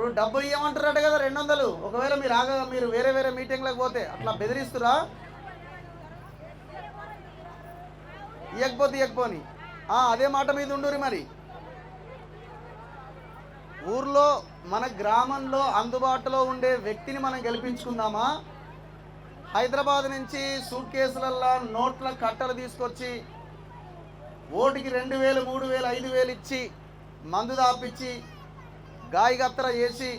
ఇప్పుడు డబ్బు ఇవ్వమంటారట కదా 200. ఒకవేళ మీరు వేరే వేరే మీటింగ్లకు పోతే అట్లా బెదిరిస్తురా? ఇవ్వకపోని అదే మాట మీద ఉండురి. మరి ఊర్లో మన గ్రామంలో అందుబాటులో ఉండే వ్యక్తిని మనం గెలిపించుకుందామా? హైదరాబాద్ నుంచి సూట్ కేసులల్లో నోట్ల కట్టలు తీసుకొచ్చి ఓటుకి 2000, 3000, 5000 ఇచ్చి మందు దాపించి గాయగత్తర చేసి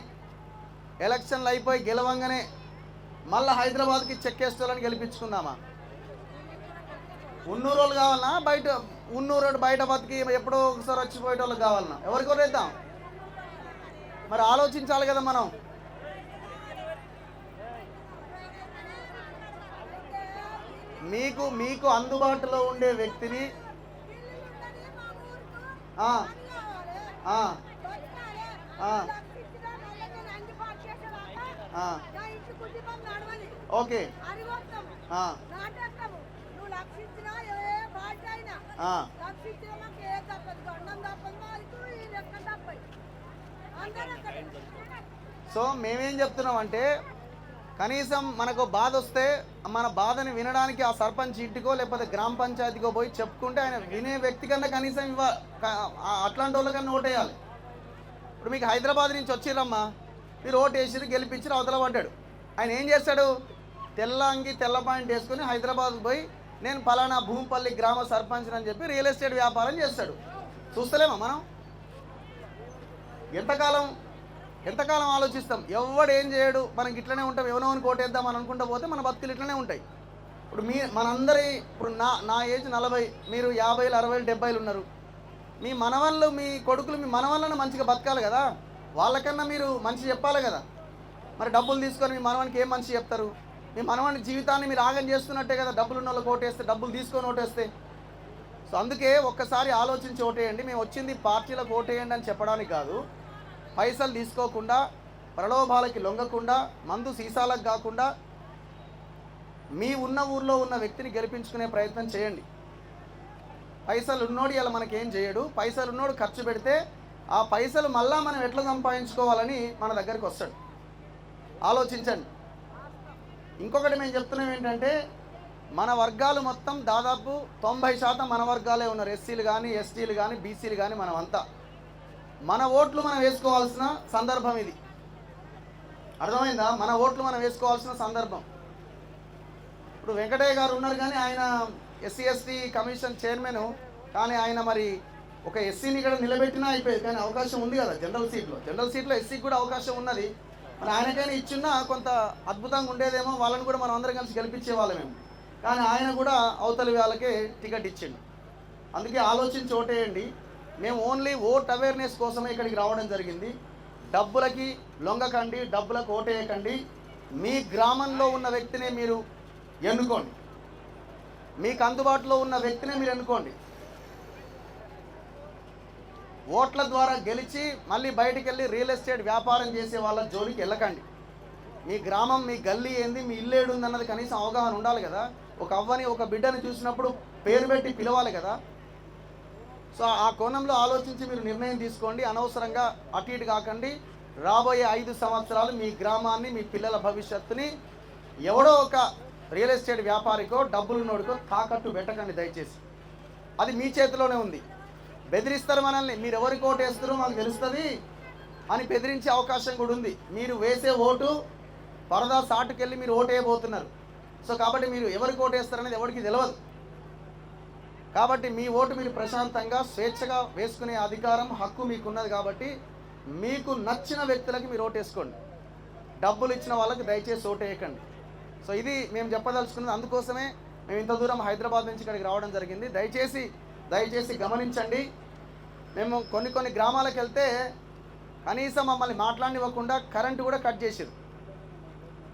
ఎలక్షన్లు అయిపోయి గెలవంగానే మళ్ళీ హైదరాబాద్కి చెక్కేసుకోవాలని గెలిపించుకుందామా? ఉన్నూరోళ్ళు కావాలన్నా? ఉన్నూరోడు బయట బతికి ఎప్పుడో ఒకసారి వచ్చిపోయేటోళ్ళకి కావాలన్నా? ఎవరికి కొనేద్దాం? మరి ఆలోచించాలి కదా మనం. మీకు అందుబాటులో ఉండే వ్యక్తిని ఓకే సో మేమేం చెప్తున్నామంటే కనీసం మనకు బాధ వస్తే మన బాధని వినడానికి ఆ సర్పంచ్ ఇంటికో లేకపోతే గ్రామ పంచాయతీకో పోయి చెప్పుకుంటే ఆయన వినే వ్యక్తి కన్నా కనీసం అట్లాంటి వాళ్ళకన్నా ఓటేయాలి. ఇప్పుడు మీకు హైదరాబాద్ నుంచి వచ్చిరమ్మా, మీరు ఓటు వేసిరు, గెలిపించారు, అవతల పడ్డాడు. ఆయన ఏం చేస్తాడు? తెల్ల అంగి తెల్ల పాయింట్ వేసుకుని హైదరాబాద్ పోయి నేను పలానా భూమిపల్లి గ్రామ సర్పంచ్ అని చెప్పి రియల్ ఎస్టేట్ వ్యాపారం చేస్తాడు. చూస్తలేమా మనం? ఎంతకాలం ఆలోచిస్తాం? ఎవడు ఏం చేయడు, మనకి ఇట్లనే ఉంటాం. ఎవనోని కోటేద్దాం అని అనుకుంటూ పోతే మన బతుకులు ఇట్లనే ఉంటాయి. ఇప్పుడు మనందరి ఇప్పుడు నా ఏజ్ 40, మీరు 50, 60, 70 ఉన్నారు. మీ మనవళ్ళు, మీ కొడుకులు, మీ మనవళ్ళను మంచిగా బతకాలి కదా. వాళ్ళకన్నా మీరు మంచి చెప్పాలి కదా. మరి డబ్బులు తీసుకొని మీ మనవానికి ఏం మంచి చెప్తారు? మీ మనవాని జీవితాన్ని మీరు ఆగం చేస్తున్నట్టే కదా. డబ్బులు ఉన్న వాళ్ళకి ఓటేస్తే, డబ్బులు తీసుకొని ఓటేస్తే. సో అందుకే ఒక్కసారి ఆలోచించి ఓటేయండి. మేము వచ్చింది పార్టీలకు ఓటేయండి అని చెప్పడానికి కాదు. పైసలు తీసుకోకుండా, ప్రలోభాలకి లొంగకుండా, మందు సీసాలకు కాకుండా మీ ఉన్న ఊర్లో ఉన్న వ్యక్తిని గెలిపించుకునే ప్రయత్నం చేయండి. పైసలు ఉన్నోడు ఇలా మనకేం చేయడు. పైసలు ఉన్నోడు ఖర్చు పెడితే ఆ పైసలు మళ్ళా మనం ఎట్లా సంపాదించుకోవాలని మన దగ్గరికి వస్తాడు. ఆలోచించండి. ఇంకొకటి మేము చెప్తున్నాం ఏంటంటే, మన వర్గాలు మొత్తం దాదాపు 90% మన వర్గాలే ఉన్నారు. ఎస్సీలు కానీ, ఎస్టీలు కానీ, బీసీలు కానీ, మనమంతా మన ఓట్లు మనం వేసుకోవాల్సిన సందర్భం ఇది. అర్థమైందా? మన ఓట్లు మనం వేసుకోవాల్సిన సందర్భం. ఇప్పుడు వెంకటయ్య గారు ఉన్నారు కానీ ఆయన ఎస్సీ ఎస్టీ కమిషన్ చైర్మన్, కానీ ఆయన మరి ఒక ఎస్సీని ఇక్కడ నిలబెట్టినా అయిపోయింది. కానీ అవకాశం ఉంది కదా జనరల్ సీట్లో ఎస్సీకి కూడా అవకాశం ఉన్నది. మరి ఆయనకైనా ఇచ్చున్నా కొంత అద్భుతంగా ఉండేదేమో, వాళ్ళని కూడా మనం అందరం కలిసి గెలిపించే వాళ్ళమేమో. కానీ ఆయన కూడా అవతలి వాళ్ళకే టికెట్ ఇచ్చిండు. అందుకే ఆలోచించి ఓటేయండి. మేము ఓన్లీ ఓట్ అవేర్నెస్ కోసమే ఇక్కడికి రావడం జరిగింది. డబ్బులకి లొంగకండి, డబ్బులకు ఓటేయకండి. మీ గ్రామంలో ఉన్న వ్యక్తినే మీరు ఎన్నుకోండి. మీకు అందుబాటులో ఉన్న వ్యక్తినే మీరు ఎన్నుకోండి. ఓట్ల ద్వారా గెలిచి మళ్ళీ బయటికి వెళ్ళి రియల్ ఎస్టేట్ వ్యాపారం చేసే వాళ్ళ జోలికి వెళ్ళకండి. మీ గ్రామం, మీ గల్లీ ఏంది, మీ ఇల్లు ఏడుంది అన్నది కనీసం అవగాహన ఉండాలి కదా. ఒక అవ్వని, ఒక బిడ్డని చూసినప్పుడు పేరు పెట్టి పిలవాలి కదా. సో ఆ కోణంలో ఆలోచించి మీరు నిర్ణయం తీసుకోండి. అనవసరంగా అటు ఇటు కాకండి. రాబోయే 5 సంవత్సరాలు మీ గ్రామాన్ని, మీ పిల్లల భవిష్యత్తుని ఎవడో ఒక రియల్ ఎస్టేట్ వ్యాపారికో, డబ్బులున్నోడికో తాకట్టు పెట్టకండి దయచేసి. అది మీ చేతిలోనే ఉంది. బెదిరిస్తారు మనల్ని. మీరు ఎవరికి ఓటు వేస్తారో మాకు తెలుస్తుంది అని బెదిరించే అవకాశం కూడా ఉంది. మీరు వేసే ఓటు పరదా సాటుకెళ్ళి మీరు ఓటు వేయబోతున్నారు. సో కాబట్టి మీరు ఎవరికి ఓటు వేస్తారనేది ఎవరికి తెలియదు. కాబట్టి మీ ఓటు మీరు ప్రశాంతంగా, స్వేచ్ఛగా వేసుకునే అధికారం, హక్కు మీకున్నది. కాబట్టి మీకు నచ్చిన వ్యక్తులకి మీరు ఓటు వేసుకోండి. డబ్బులు ఇచ్చిన వాళ్ళకి దయచేసి ఓటు వేయకండి. సో ఇది మేము చెప్పదలుచుకున్నది. అందుకోసమే మేము ఇంత దూరం హైదరాబాద్ నుంచి ఇక్కడికి రావడం జరిగింది. దయచేసి గమనించండి. మేము కొన్ని గ్రామాలకు వెళ్తే కనీసం మమ్మల్ని మాట్లాడనివ్వకుండా కరెంటు కూడా కట్ చేసారు.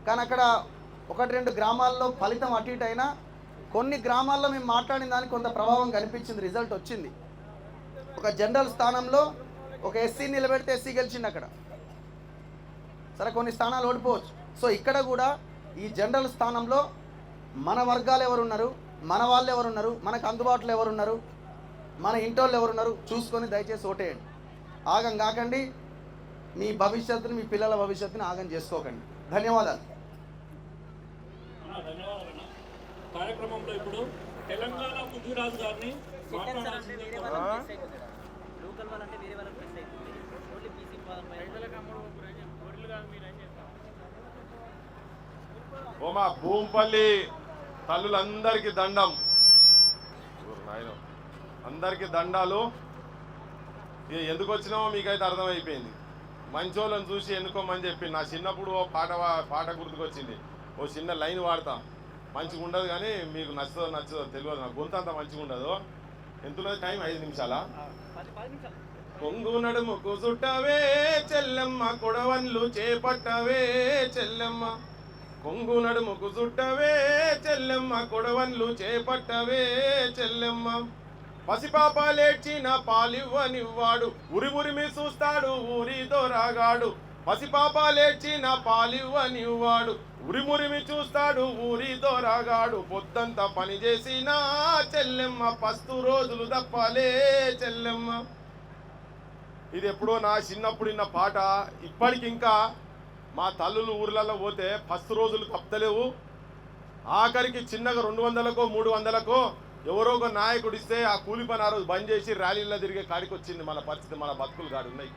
కానీ అక్కడ 1-2 గ్రామాల్లో ఫలితం అటు ఇటు అయినా కొన్ని గ్రామాల్లో మేము మాట్లాడిన దానికి కొంత ప్రభావం కనిపించింది, రిజల్ట్ వచ్చింది. ఒక జనరల్ స్థానంలో ఒక ఎస్సీ నిలబెడితే ఎస్సీ గెలిచింది అక్కడ. సరే, కొన్ని స్థానాలు ఓడిపోవచ్చు. సో ఇక్కడ కూడా ఈ జనరల్ స్థానంలో మన వర్గాలు ఎవరున్నారు, మన వాళ్ళు ఎవరున్నారు, మనకు అందుబాటులో ఎవరున్నారు, మన ఇంటోళ్ళు ఎవరున్నారు చూసుకొని దయచేసి ఓటేయండి. ఆగం కాకండి. మీ భవిష్యత్తుని, మీ పిల్లల భవిష్యత్తుని ఆగం చేసుకోకండి. ధన్యవాదాలు. కార్యక్రమంలో ఇప్పుడు తెలంగాణ పృథ్వీరాజు గారిని ఓమా భూంపల్లి తల్లులందరికీ దండం, అందరికీ దండాలు. ఎందుకు వచ్చినామో మీకైతే అర్థమైపోయింది. మంచోళ్ళని చూసి ఎన్నుకోమని చెప్పి నా చిన్నప్పుడు ఓ పాట గుర్తుకొచ్చింది. ఓ చిన్న లైన్ వాడతా, మంచిగా ఉండదు కానీ మీకు నచ్చదో తెలియదు, నా గొంతు అంత మంచిగా ఉండదు. ఎంత టైం? 5 నిమిషాలా? కొంగు నడుముకు చుట్టవే చెల్లెమ్మ, కొడవన్లు చేపట్టవే చెల్లెమ్మ, కొంగు నడుముకు చుట్టవే చెల్లెమ్మ, కొడవన్లు చేపట్టవే చెల్లెమ్మ, పసిపాపాలేడ్చిన పాలివ్వనివ్వాడు, ఉరిమి చూస్తాడు ఊరి దొరగాడు, పసిపాపాలేడ్చిన పాలివ్వనివ్వాడు, ఉరిమి చూస్తాడు ఊరి దొరగాడు, పొద్దంతా పని చేసిన చెల్లెమ్మ, పస్తు రోజులు తప్పాలే చెల్లెమ్మ. ఇది ఎప్పుడో నా చిన్నప్పుడు ఇన్న పాట. ఇప్పటికింకా మా తల్లులు ఊర్లలో పోతే పస్తు రోజులు తప్పలేవు. ఆఖరికి చిన్నగా 200కో 300కో ఎవరో ఒక నాయకుడు ఇస్తే ఆ కూలి పని ఆ రోజు బంద్ చేసి ర్యాలీల్లో తిరిగే కాడికి వచ్చింది మన పరిస్థితి. మన బతుకులు కాడు ఉన్నాయి.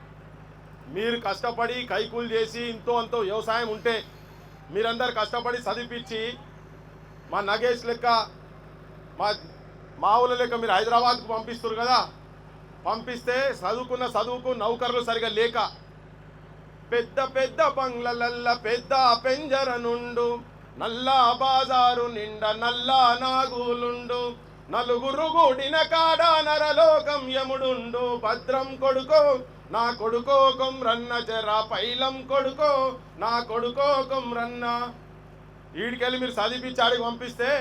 మీరు కష్టపడి కైకూలు చేసి ఇంతో అంతో వ్యవసాయం ఉంటే మీరందరు కష్టపడి చదివిపించి మా నగేష్ లెక్క మా ఊళ్ళ లెక్క మీరు హైదరాబాద్కు పంపిస్తారు కదా. పంపిస్తే చదువుకు నౌకర్లు సరిగా లేక పెద్ద పెద్ద బంగ్లలల్ల పెద్ద పెంజర నుండు, నల్లా బాజారు నిండా నల్లా నాగులుండు, నలుగురు కూడిన కాడ నరలోకం యముడుండు, భద్రం కొడుకో నా కొడుకో కొమ్రన్న, జరా పైలం కొడుకో నా కొడుకో కొమ్రన్న. ఈడికెళ్ళి మీరు చదివించి ఆడికి పంపిస్తే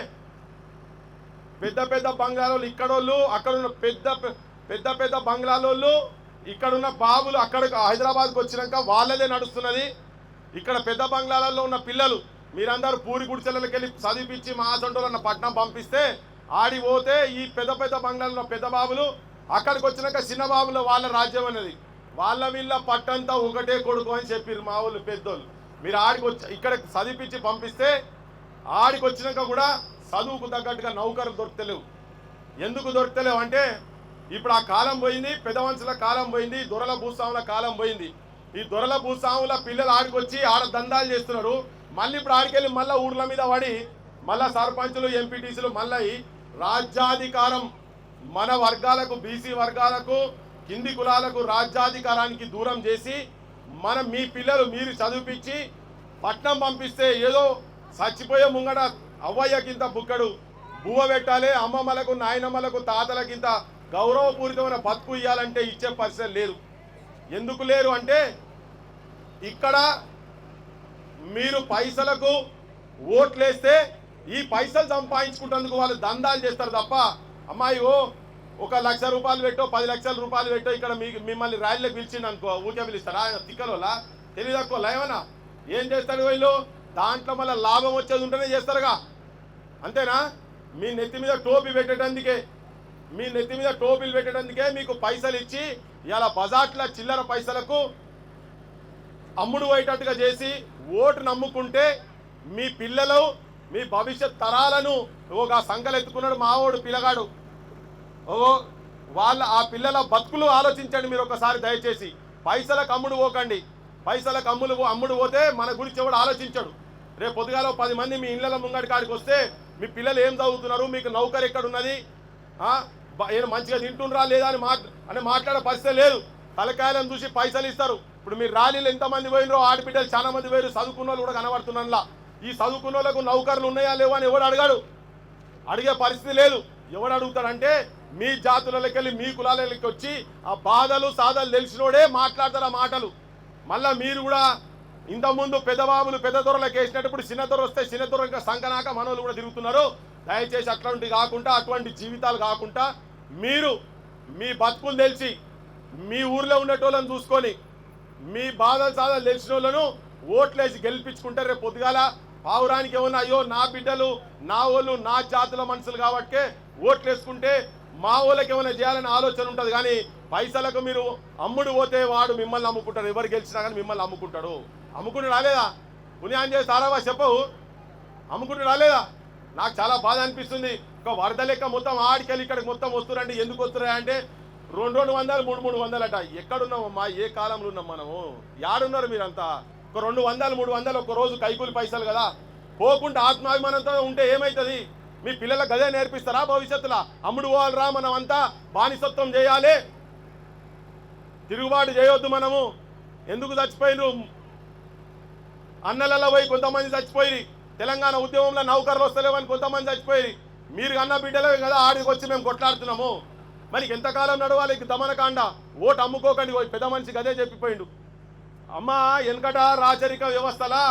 పెద్ద పెద్ద బంగ్లాలోళ్ళు ఇక్కడోళ్ళు, అక్కడున్న పెద్ద పెద్ద బంగ్లాలోళ్ళు, ఇక్కడున్న బాబులు అక్కడ హైదరాబాద్కి వచ్చినాక వాళ్ళదే నడుస్తున్నది. ఇక్కడ పెద్ద బంగ్లాలలో ఉన్న పిల్లలు మీరందరూ పూరి గుడిసెలకి వెళ్ళి చదివించి మా ఆసంటోళ్ళన్న పట్నం పంపిస్తే ఆడి పోతే ఈ పెద్ద పెద్ద బంగ్లాలలో పెద్ద బాబులు అక్కడికి వచ్చినాక చిన్న బాబులు వాళ్ళ రాజ్యం అనేది వాళ్ళ వీళ్ళ పట్టంతా ఒకటే కొడుకు అని చెప్పారు మా వాళ్ళు పెద్దోళ్ళు. మీరు ఆడికి వచ్చి ఇక్కడ చదివించి పంపిస్తే ఆడికి వచ్చినాక కూడా చదువుకు తగ్గట్టుగా నౌకరు దొరకలేవు. ఎందుకు దొరకలేవు అంటే ఇప్పుడు ఆ కాలం పోయింది, పెద్ద మనుషుల కాలం పోయింది, దొరల భూస్వాముల కాలం పోయింది. ఈ దొరల భూస్వాముల పిల్లలు ఆడికొచ్చి ఆడ దందాలు చేస్తున్నారు. మళ్ళీ ఇప్పుడు ఆడికెళ్ళి మళ్ళీ ఊర్ల మీద పడి మళ్ళా సర్పంచులు ఎంపీటీసీలు మళ్ళీ రాజ్యాధికారం మన వర్గాలకు, బీసీ వర్గాలకు, కింది కులాలకు రాజ్యాధికారానికి దూరం చేసి మీ పిల్లలు మీరు చదివిపించి పట్నం పంపిస్తే ఏదో చచ్చిపోయే ముంగడ అవ్వయ్యకింత బుక్కడు బువ్వ పెట్టాలి, అమ్మమ్మలకు నాయనమ్మలకు తాతలకింత గౌరవపూరితమైన బతుకు ఇవ్వాలంటే ఇచ్చే పరిస్థితి లేదు. ఎందుకు లేరు అంటే ఇక్కడ మీరు పైసలకు ఓట్లేస్తే ఈ పైసలు సంపాదించుకుంటేందుకు వాళ్ళు దందాలు చేస్తారు తప్ప, అమ్మాయి ఒక 1,00,000 రూపాయలు పెట్టో 10 లక్షల రూపాయలు పెట్టో ఇక్కడ మిమ్మల్ని ర్యాలీలోకి పిలిచింది అనుకో ఊరికే పిలుస్తారా? తిక్కలోలా తెలియదక్కువ ఏమన్నా ఏం చేస్తాడు వీళ్ళు? దాంట్లో మళ్ళీ లాభం వచ్చేది ఉంటేనే చేస్తారుగా, అంతేనా? మీ నెత్తి మీద టోపీ పెట్టేటందుకే మీకు పైసలు ఇచ్చి ఇలా బజాట్ల చిల్లర పైసలకు అమ్ముడు పోయేటట్టుగా చేసి ఓటు నమ్ముకుంటే మీ పిల్లలు, మీ భవిష్యత్ తరాలను ఒక సంకలెత్తుకున్నాడు మావోడు పిల్లగాడు. ఆ పిల్లల బతుకులు ఆలోచించండి మీరు ఒకసారి దయచేసి. పైసలకు అమ్ముడు పోకండి. పైసలకు అమ్ముడు పోతే మన గురించి ఎవడు ఆలోచించడు. రేపు పొద్దుగాల 10 మంది మీ ఇళ్ళ ముంగడి కాడికి వస్తే మీ పిల్లలు ఏం చదువుతున్నారు, మీకు నౌకరు ఎక్కడున్నది, మంచిగా తింటుండ్రా లేదా అని మాట్లాడే పరిస్థితి లేదు. తలకాయలను చూసి పైసలు ఇస్తారు. ఇప్పుడు మీరు ర్యాలీలు ఎంతమంది పోయినరో ఆడబిడ్డలు చాలా మంది పోయారు. చదువుకున్న వాళ్ళు కూడా కనబడుతున్నా. ఈ చదువుకున్న వాళ్ళకు నౌకర్లు ఉన్నాయా లేవా అని ఎవడు అడిగాడు? అడిగే పరిస్థితి లేదు. ఎవడు అడుగుతాడంటే మీ జాతులకి వెళ్ళి మీ కులాలకి వచ్చి ఆ బాధలు సాధలు తెలిసినోడే మాట్లాడతారు ఆ మాటలు. మళ్ళీ మీరు కూడా ఇంతకుముందు పెద్దబాబులు పెద్ద దొరలకు వేసినప్పుడు చిన్న దొర వస్తే చిన్న దొర ఇంకా సంకనాక మనోళ్ళు కూడా తిరుగుతున్నారు. దయచేసి అటువంటి జీవితాలు కాకుండా మీరు మీ బతుకులు తెలిసి మీ ఊర్లో ఉండేటోళ్ళని చూసుకొని మీ బాధలు సాధలు తెలిసిన వాళ్ళను ఓట్లేసి గెలిపించుకుంటే రేపు పొద్దుగాల పావురానికి ఏమన్నా అయ్యో నా బిడ్డలు నా వాళ్ళు నా జాతుల మనుషులు కాబట్టి ఓట్లు వేసుకుంటే మా వాళ్ళకి ఏమైనా చేయాలనే ఆలోచన ఉంటుంది. కానీ పైసలకు మీరు అమ్ముడు పోతే వాడు మిమ్మల్ని అమ్ముకుంటాడు. ఎవరు గెలిచినా కానీ మిమ్మల్ని అమ్ముకుంటాడు. అమ్ముకుంటూ రాలేదా? పుణ్యాన్ని చేసి తారావా చెప్పవు? అమ్ముకుంటూ రాలేదా? నాకు చాలా బాధ అనిపిస్తుంది. ఒక వరద లెక్క మొత్తం ఆడికెళ్ళి ఇక్కడికి మొత్తం వస్తున్నారంటే ఎందుకు వస్తున్నాయి అంటే 200 300 అట. ఎక్కడున్నామమ్మా? ఏ కాలంలో ఉన్నాం మనము? యాడున్నారు మీరంతా? ఒక 200 300 ఒక రోజు కైకూలి పైసలు కదా. పోకుండా ఆత్మాభిమానంతో ఉంటే ఏమవుతుంది? మీ పిల్లలకు గదే నేర్పిస్తారా భవిష్యత్తులో? అమ్ముడు పోవాలరా, మనం అంతా బానిసత్వం చేయాలి, తిరుగుబాటు చేయొద్దు. మనము ఎందుకు చచ్చిపోయినారు? అన్నలలో పోయి కొంతమంది చచ్చిపోయి, తెలంగాణ ఉద్యమంలో నౌకర్లు వస్తలేవని కొంతమంది చచ్చిపోయి, మీరు అన్న బిడ్డలే కదా ఆడికి వచ్చి మేము కొట్లాడుతున్నాము. మరి ఎంతకాలం నడవాలి దమనకాండ? ఓటు అమ్ముకోకండి. పెద్ద మనిషి గదే చెప్పిపోయిండు. అమ్మ వెనకట రాచరిక వ్యవస్థలా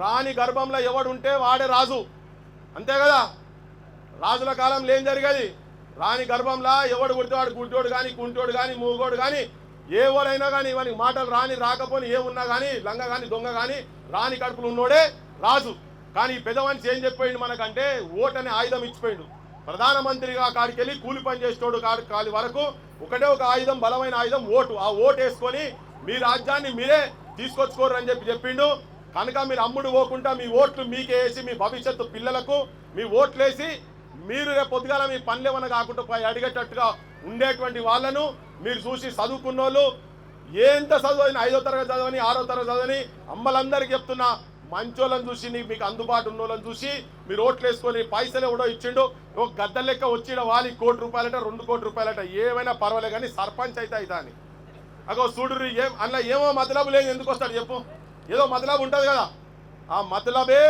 రాణి గర్భంలో ఎవడుంటే వాడే రాజు, అంతే కదా? రాజుల కాలంలో ఏం జరిగేది? రాణి గర్భంలో ఎవడు పుడితే వాడు గుడ్డోడు కానీ కుంటోడు కానీ మూగోడు కానీ ఎవరైనా కానీ వానికి మాటలు రాని రాకపోని ఏమున్నా కానీ లంగ కానీ దొంగ కానీ రాని కడుపులు ఉన్నోడే రాజు. కానీ పెద్ద మనిషి ఏం చెప్పిపోయిండు మనకంటే ఓటు అనే ఆయుధం ఇచ్చిపోయిండు. ప్రధానమంత్రిగా కాడికి వెళ్ళి కూలి పని చేసేటోడు కాడి వరకు ఒకటే ఒక ఆయుధం, బలమైన ఆయుధం ఓటు. ఆ ఓటు వేసుకొని మీ రాజ్యాన్ని మీరే తీసుకొచ్చుకోరు అని చెప్పిండు. కనుక మీరు అమ్ముడు పోకుండా మీ ఓట్లు మీకే వేసి మీ భవిష్యత్తు పిల్లలకు మీ ఓట్లు వేసి మీరు రేపు పొద్దుగాల మీ పనులు ఏమన్నా కాకుండా అడిగేటట్టుగా ఉండేటువంటి వాళ్ళను మీరు చూసి చదువుకున్న వాళ్ళు, ఎంత చదువు 5వ తరగతి చదవని 6వ తరగతి చదవని అమ్మలందరికీ చెప్తున్నా, మంచోళ్ళని చూసి మీకు అందుబాటు ఉన్న వాళ్ళని చూసి మీరు ఓట్లు వేసుకొని పైసలు ఎవడో ఇచ్చిండు ఒక గద్ద లెక్క వచ్చిన వాళ్ళకి ₹1 కోటి 2 కోట్ల రూపాయలట ఏమైనా పర్వాలే కానీ సర్పంచ్ అయితే అవుతా అని అగో చూడుర్రి. అందులో ఏమో మతలబు లేదు, ఎందుకు వస్తాడు చెప్పు? ఏదో మతలబు ఉంటుంది కదా. ఆ మతలబే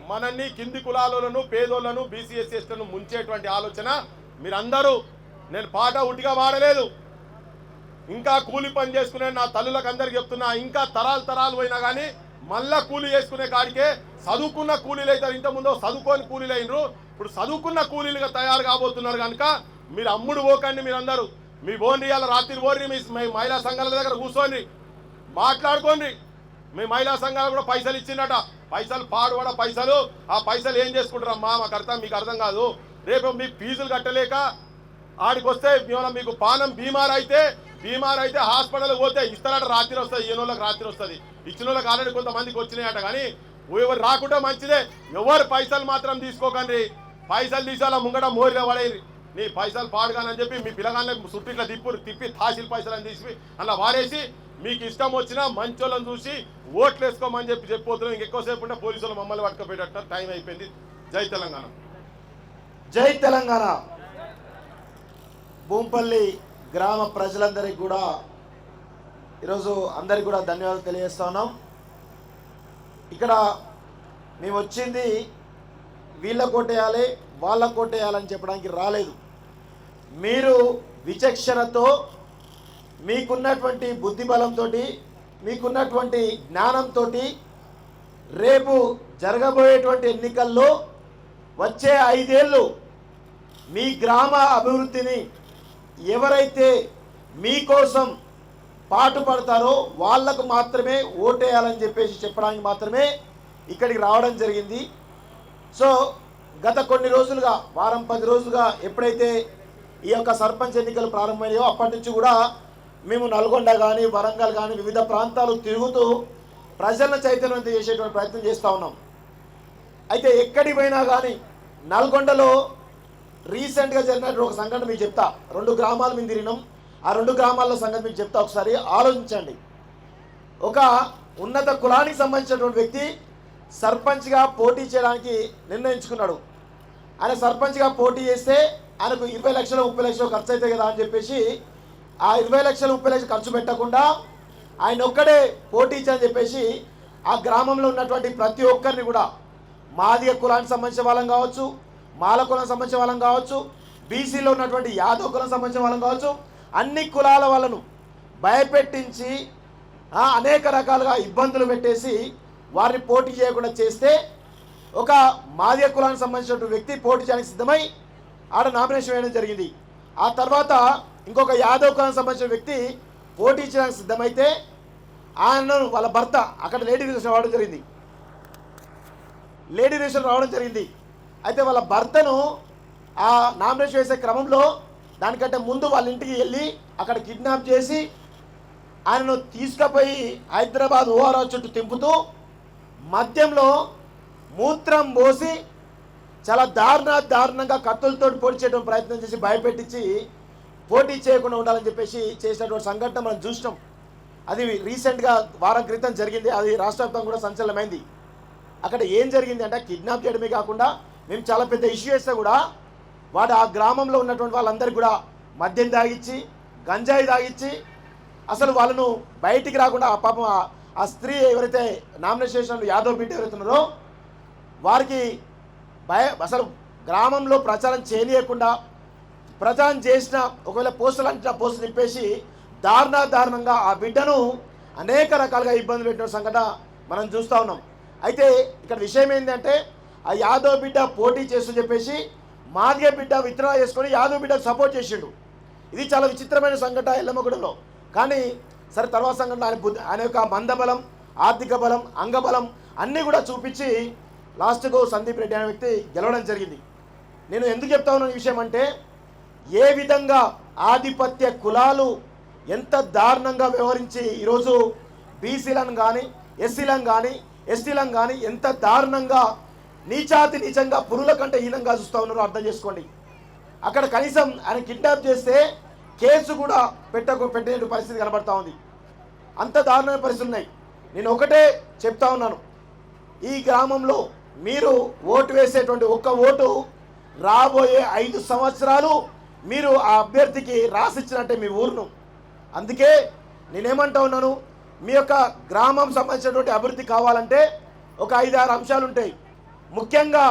మనల్ని కింది కులాలను పేదోళ్లను బీసీ ఎస్సీ ఎస్టీలను ముంచేటువంటి ఆలోచన మీరందరూ. నేను పాట ఉట్టిగా వాడలేదు. ఇంకా కూలి పని చేసుకునే నా తల్లులకు అందరికి చెప్తున్నా, ఇంకా తరాలు పోయినా కానీ మళ్ళా కూలీ చేసుకునే కాడికే చదువుకున్న కూలీలు అవుతారు. ఇంతకుముందు చదువుకొని కూలీలు అయినరు, ఇప్పుడు చదువుకున్న కూలీలుగా తయారు కాబోతున్నారు. కనుక మీరు అమ్ముడు పోకండి. మీరందరూ మీ బోన్రి ఇవాళ రాత్రి బోర్రి మీ మహిళా సంఘాల దగ్గర కూర్చోండి, మాట్లాడుకోండి. మీ మహిళా సంఘాలు కూడా పైసలు ఇచ్చిందట, పైసలు పాడుపడ పైసలు. ఆ పైసలు ఏం చేసుకుంటారమ్మా? మీకు అర్థం కాదు. రేపు మీ ఫీజులు కట్టలేక ఆడికి వస్తే మీకు పానం బీమార్ అయితే హాస్పిటల్కి పోతే ఇస్తారట, రాత్రి వస్తుంది. ఈయన వాళ్ళకి రాత్రి వస్తుంది, ఇచ్చిన వాళ్ళకి ఆల్రెడీ కొంతమందికి వచ్చినాయట. కానీ ఎవరు రాకుండా మంచిదే. ఎవరు పైసలు మాత్రం తీసుకోకండి. పైసలు తీసేలా ముంగట మోరిగా పడేది. నీ పైసలు పాడుగానని చెప్పి మీ పిల్లగాళ్ళకి చుట్టూ ఇట్లా తిప్పి తాసిల్ పైసలు అని తీసి అలా వాడేసి మీకు ఇష్టం వచ్చినా మంచోళ్ళని చూసి ఓట్లు వేసుకోమని చెప్పిపోతున్నాం. ఇంకెక్కువసేపు ఉంటే పోలీసులు మమ్మల్ని పట్టుకపోయేటట్టు టైం అయిపోయింది. జై తెలంగాణ, జై తెలంగాణ. భూంపల్లి గ్రామ ప్రజలందరికీ కూడా ఈరోజు అందరికీ కూడా ధన్యవాదాలు తెలియజేస్తా ఉన్నాం. ఇక్కడ మేము వచ్చింది వీళ్ళ కోటేయాలి వాళ్ళ కోటేయాలని చెప్పడానికి రాలేదు. మీరు విచక్షణతో మీకున్నటువంటి బుద్ధి బలంతో మీకున్నటువంటి జ్ఞానంతో రేపు జరగబోయేటువంటి ఎన్నికల్లో వచ్చే 5 ఏళ్ళు మీ గ్రామ అభివృద్ధిని ఎవరైతే మీకోసం పాటుపడతారో వాళ్లకు మాత్రమే ఓటేయాలని చెప్పడానికి మాత్రమే ఇక్కడికి రావడం జరిగింది. సో గత కొన్ని రోజులుగా వారం 10 రోజులుగా ఎప్పుడైతే ఈ యొక్క సర్పంచ్ ఎన్నికలు ప్రారంభమయ్యాయో అప్పటి నుంచి కూడా మేము నల్గొండ కానీ వరంగల్ కానీ వివిధ ప్రాంతాలు తిరుగుతూ ప్రజలను చైతన్యవంతం చేసేటువంటి ప్రయత్నం చేస్తూ ఉన్నాం. అయితే ఎక్కడికి పోయినా కానీ నల్గొండలో రీసెంట్గా జరిగినటువంటి ఒక సంఘటన మీకు చెప్తా. 2 గ్రామాలు మేము తిరిగినాం. ఆ 2 గ్రామాల్లో సంగతి మీకు చెప్తా, ఒకసారి ఆలోచించండి. ఒక ఉన్నత కులానికి సంబంధించినటువంటి వ్యక్తి సర్పంచ్గా పోటీ చేయడానికి నిర్ణయించుకున్నాడు. ఆయన సర్పంచ్గా పోటీ చేస్తే ఆయనకు 20 లక్షలు 30 లక్షలు ఖర్చు అవుతాయి కదా అని చెప్పేసి ఆ 20 లక్షలు 30 లక్షలు ఖర్చు పెట్టకుండా ఆయన ఒక్కడే పోటీ చేయని చెప్పేసి ఆ గ్రామంలో ఉన్నటువంటి ప్రతి ఒక్కరిని కూడా మాదిగ కులానికి సంబంధించిన వాళ్ళం కావచ్చు, మాల కులానికి సంబంధించిన వాళ్ళం కావచ్చు, బీసీలో ఉన్నటువంటి యాదవ్ కులానికి సంబంధించిన వాళ్ళం కావచ్చు, అన్ని కులాల వాళ్ళను భయపెట్టించి అనేక రకాలుగా ఇబ్బందులు పెట్టేసి వారిని పోటీ చేయకుండా చేస్తే ఒక మాదిగ కులానికి సంబంధించిన వ్యక్తి పోటీ చేయడానికి సిద్ధమై ఆడ నామినేషన్ వేయడం జరిగింది. ఆ తర్వాత ఇంకొక యాదవ్ కులానికి సంబంధించిన వ్యక్తి పోటీ చేయడానికి సిద్ధమైతే ఆయనను వాళ్ళ భర్త అక్కడ లేడీ రిజిస్టర్ రావడం జరిగింది. అయితే వాళ్ళ భర్తను ఆ నామినేషన్ వేసే క్రమంలో దానికంటే ముందు వాళ్ళ ఇంటికి వెళ్ళి అక్కడ కిడ్నాప్ చేసి ఆయనను తీసుకుపోయి హైదరాబాద్ ఓఆర్ఆర్ చుట్టూ తింపుతూ మద్యంలో మూత్రం పోసి చాలా దారుణంగా కత్తులతో పొడిచేయడం ప్రయత్నం చేసి భయపెట్టించి పోటీ చేయకుండా ఉండాలని చెప్పేసి చేసినటువంటి సంఘటన మనం చూసినాం. అది రీసెంట్గా వారం క్రితం జరిగింది. అది రాష్ట్ర వ్యాప్తంగా కూడా సంచలనమైంది. అక్కడ ఏం జరిగింది అంటే కిడ్నాప్ చేయడమే కాకుండా మేము చాలా పెద్ద ఇష్యూ చేస్తే కూడా వాడు ఆ గ్రామంలో ఉన్నటువంటి వాళ్ళందరికీ కూడా మద్యం తాగిచ్చి గంజాయి తాగిచ్చి అసలు వాళ్ళను బయటికి రాకుండా పాపం ఆ స్త్రీ ఎవరైతే నామినేషన్ యాదవ్ బిడ్డ ఎవరైతే ఉన్నారో వారికి అసలు గ్రామంలో ప్రచారం చేయనీయకుండా ప్రచారం చేసిన ఒకవేళ పోస్టులు అంటే ఆ పోస్టులు నింపేసి దారుణంగా ఆ బిడ్డను అనేక రకాలుగా ఇబ్బంది పెట్టిన సంఘటన మనం చూస్తూ ఉన్నాం. అయితే ఇక్కడ విషయం ఏంటంటే ఆ యాదవ్ బిడ్డ పోటీ చేస్తూ చెప్పేసి మాదిగ బిడ్డ విత్డ్రా చేసుకొని యాదవ్ బిడ్డకు సపోర్ట్ చేసిండు. ఇది చాలా విచిత్రమైన సంఘటన ఎల్లమ్మగూడెంలో. కానీ సరే తర్వాత సంఘటన ఆయన యొక్క మందబలం, ఆర్థిక బలం, అంగబలం అన్నీ కూడా చూపించి లాస్ట్కు సందీప్ రెడ్డి అనే వ్యక్తి గెలవడం జరిగింది. నేను ఎందుకు చెప్తా ఉన్నాను ఈ విషయం అంటే ఏ విధంగా ఆధిపత్య కులాలు ఎంత దారుణంగా వ్యవహరించి ఈరోజు బీసీలను కానీ ఎస్సీలను కానీ ఎస్టీలను కానీ ఎంత దారుణంగా నీచంగా పురుల కంటే హీనంగా చూస్తూ ఉన్నారో అర్థం చేసుకోండి. అక్కడ కనీసం ఆయన కిడ్నాప్ చేస్తే కేసు కూడా పెట్టే పరిస్థితి కనబడతా ఉంది. అంత దారుణమైన పరిస్థితులు ఉన్నాయి. నేను ఒకటే చెప్తా ఉన్నాను, ఈ గ్రామంలో మీరు ఓటు వేసేటువంటి ఒక్క ఓటు రాబోయే 5 సంవత్సరాలు మీరు ఆ అభ్యర్థికి రాసిచ్చినట్టే మీ ఊరును. అందుకే నేనేమంటా ఉన్నాను, మీ యొక్క గ్రామం సంబంధించినటువంటి అభివృద్ధి కావాలంటే ఒక 5-6 అంశాలు ఉంటాయి. ముఖ్యంగా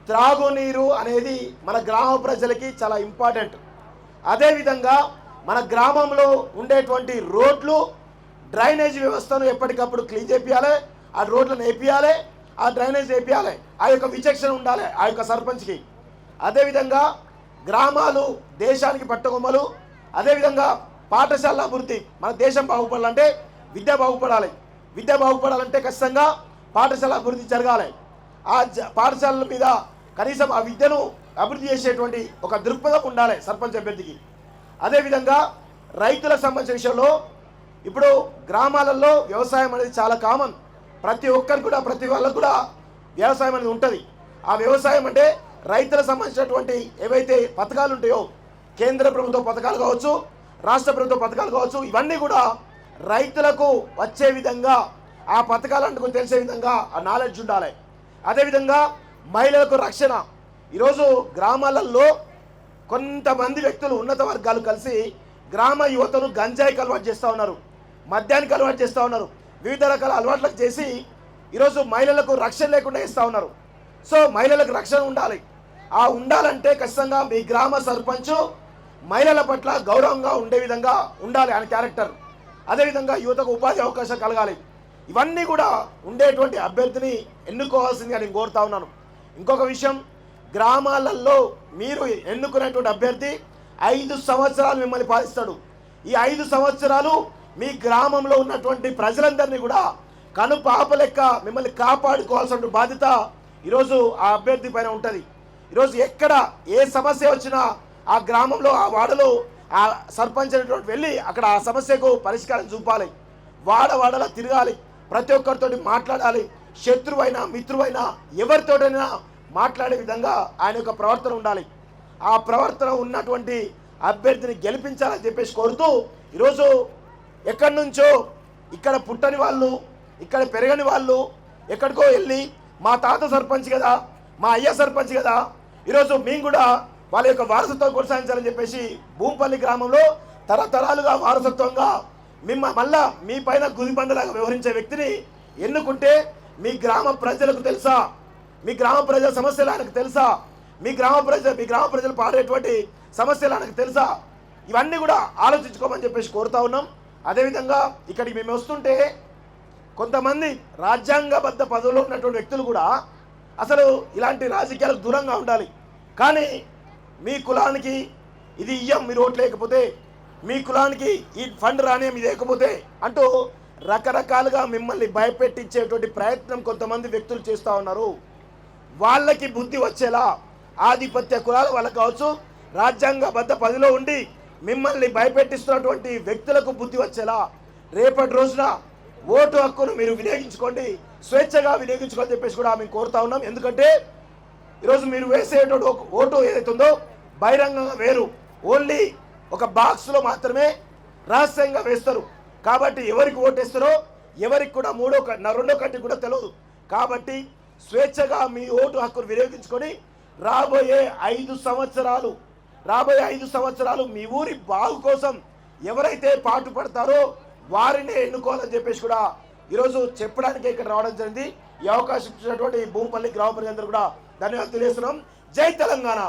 త్రాగునీరు అనేది మన గ్రామ ప్రజలకి చాలా ఇంపార్టెంట్. అదేవిధంగా మన గ్రామంలో ఉండేటువంటి రోడ్లు, డ్రైనేజ్ వ్యవస్థను ఎప్పటికప్పుడు క్లీన్ చేపియాలి, ఆ రోడ్లను వేపియాలి, ఆ డ్రైనేజ్ వేపియాలి. ఆ యొక్క విచక్షణ ఉండాలి ఆ యొక్క సర్పంచ్కి. అదేవిధంగా గ్రామాలు దేశానికి పట్టుకొమ్మలు. అదేవిధంగా పాఠశాల అభివృద్ధి. మన దేశం బాగుపడాలంటే విద్య బాగుపడాలి. విద్య బాగుపడాలంటే ఖచ్చితంగా పాఠశాల అభివృద్ధి జరగాలి. ఆ పాఠశాలల మీద కనీసం ఆ విద్యను అభివృద్ధి చేసేటువంటి ఒక దృక్పథం ఉండాలి సర్పంచ్ అభ్యర్థికి. అదేవిధంగా రైతులకు సంబంధించిన విషయంలో ఇప్పుడు గ్రామాలలో వ్యవసాయం అనేది చాలా కామన్. ప్రతి ఒక్కరికి కూడా ప్రతి వాళ్ళకు కూడా వ్యవసాయం అనేది ఉంటుంది. ఆ వ్యవసాయం అంటే రైతులకు సంబంధించినటువంటి ఏవైతే పథకాలు ఉంటాయో, కేంద్ర ప్రభుత్వ పథకాలు కావచ్చు, రాష్ట్ర ప్రభుత్వ పథకాలు కావచ్చు, ఇవన్నీ కూడా రైతులకు వచ్చే విధంగా ఆ పథకాలకు తెలిసే విధంగా ఆ నాలెడ్జ్ ఉండాలి. అదేవిధంగా మహిళలకు రక్షణ. ఈరోజు గ్రామాలలో కొంతమంది వ్యక్తులు, ఉన్నత వర్గాలు కలిసి గ్రామ యువతను గంజాయికి అలవాటు చేస్తూ ఉన్నారు, మద్యానికి అలవాటు చేస్తూ ఉన్నారు, వివిధ రకాల అలవాట్లకు చేసి ఈరోజు మహిళలకు రక్షణ లేకుండా ఇస్తూ ఉన్నారు. సో మహిళలకు రక్షణ ఉండాలి. ఆ ఉండాలంటే ఖచ్చితంగా మీ గ్రామ సర్పంచ్ మహిళల పట్ల గౌరవంగా ఉండే విధంగా ఉండాలి ఆయన క్యారెక్టర్. అదేవిధంగా యువతకు ఉపాధి అవకాశం కలగాలి. ఇవన్నీ కూడా ఉండేటువంటి అభ్యర్థిని ఎన్నుకోవాల్సిందిగా నేను కోరుతా ఉన్నాను. ఇంకొక విషయం, గ్రామాలలో మీరు ఎన్నుకునేటువంటి అభ్యర్థి 5 సంవత్సరాలు మిమ్మల్ని పాలిస్తాడు. ఈ 5 సంవత్సరాలు మీ గ్రామంలో ఉన్నటువంటి ప్రజలందరినీ కూడా కనుపాప లెక్క మిమ్మల్ని కాపాడుకోవాల్సిన బాధ్యత ఈరోజు ఆ అభ్యర్థి పైన ఉంటుంది. ఈరోజు ఎక్కడ ఏ సమస్య వచ్చినా ఆ గ్రామంలో, ఆ వాడలో ఆ సర్పంచ్ అనేటువంటి వెళ్ళి అక్కడ ఆ సమస్యకు పరిష్కారం చూపాలి. వాడలా తిరగాలి, ప్రతి ఒక్కరితోటి మాట్లాడాలి. శత్రువైనా మిత్రువైనా ఎవరితోటైనా మాట్లాడే విధంగా ఆయన యొక్క ప్రవర్తన ఉండాలి. ఆ ప్రవర్తన ఉన్నటువంటి అభ్యర్థిని గెలిపించాలని చెప్పేసి కోరుతూ, ఈరోజు ఎక్కడి నుంచో ఇక్కడ పుట్టని వాళ్ళు, ఇక్కడ పెరగని వాళ్ళు ఎక్కడికో వెళ్ళి మా తాత సర్పంచ్ కదా, మా అయ్య సర్పంచ్ కదా, ఈరోజు మేము కూడా వాళ్ళ యొక్క వారసత్వం కొనసాగించాలని చెప్పేసి భూంపల్లి గ్రామంలో తరతరాలుగా వారసత్వంగా మళ్ళా మీ పైన గుదిబండలాగా వ్యవహరించే వ్యక్తిని ఎన్నుకుంటే మీ గ్రామ ప్రజలకు తెలుసా, మీ గ్రామ ప్రజల సమస్యలు ఆయనకు తెలుసా, మీ గ్రామ ప్రజలు పాడేటువంటి సమస్యలు ఆయనకు తెలుసా, ఇవన్నీ కూడా ఆలోచించుకోమని చెప్పేసి కోరుతా ఉన్నాం. అదేవిధంగా ఇక్కడికి మేము వస్తుంటే కొంతమంది రాజ్యాంగబద్ధ పదవుల్లో ఉన్నటువంటి వ్యక్తులు కూడా అసలు ఇలాంటి రాజకీయాలకు దూరంగా ఉండాలి. కానీ మీ కులానికి ఇది ఇయ్యం మీరు ఓట్లు లేకపోతే, మీ కులానికి ఈ ఫండ్ రానే మీ లేకపోతే అంటూ రకరకాలుగా మిమ్మల్ని భయపెట్టించేటువంటి ప్రయత్నం కొంతమంది వ్యక్తులు చేస్తూ ఉన్నారు. వాళ్ళకి బుద్ధి వచ్చేలా ఆధిపత్య కులాల వాళ్ళకు కావచ్చు, రాజ్యాంగబద్ధ పదవిలో ఉండి మిమ్మల్ని భయపెట్టిస్తున్నటువంటి వ్యక్తులకు బుద్ధి వచ్చేలా రేపటి రోజున ఓటు హక్కును మీరు వినియోగించుకోండి, స్వేచ్ఛగా వినియోగించుకోని చెప్పేసి కూడా మేము కోరుతా ఉన్నాం. ఎందుకంటే ఈరోజు మీరు వేసేటువంటి ఓటు ఏదైతుందో బహిరంగంగా వేరు, ఓన్లీ ఒక బాక్స్లో మాత్రమే రహస్యంగా వేస్తారు. కాబట్టి ఎవరికి ఓటేస్తారో ఎవరికి కూడా రెండో కంటికి కూడా తెలియదు. కాబట్టి స్వేచ్ఛగా మీ ఓటు హక్కును వినియోగించుకొని రాబోయే 5 సంవత్సరాలు మీ ఊరి బాగు కోసం ఎవరైతే పాటు పడతారో వారిని ఎన్నుకోవాలని చెప్పేసి కూడా ఈరోజు చెప్పడానికి ఇక్కడ రావడం జరిగింది. ఈ అవకాశం ఇచ్చినటువంటి భూపల్లి గ్రామ ప్రజలందరూ కూడా ధన్యవాదాలు తెలియజేస్తున్నాం. జై తెలంగాణ.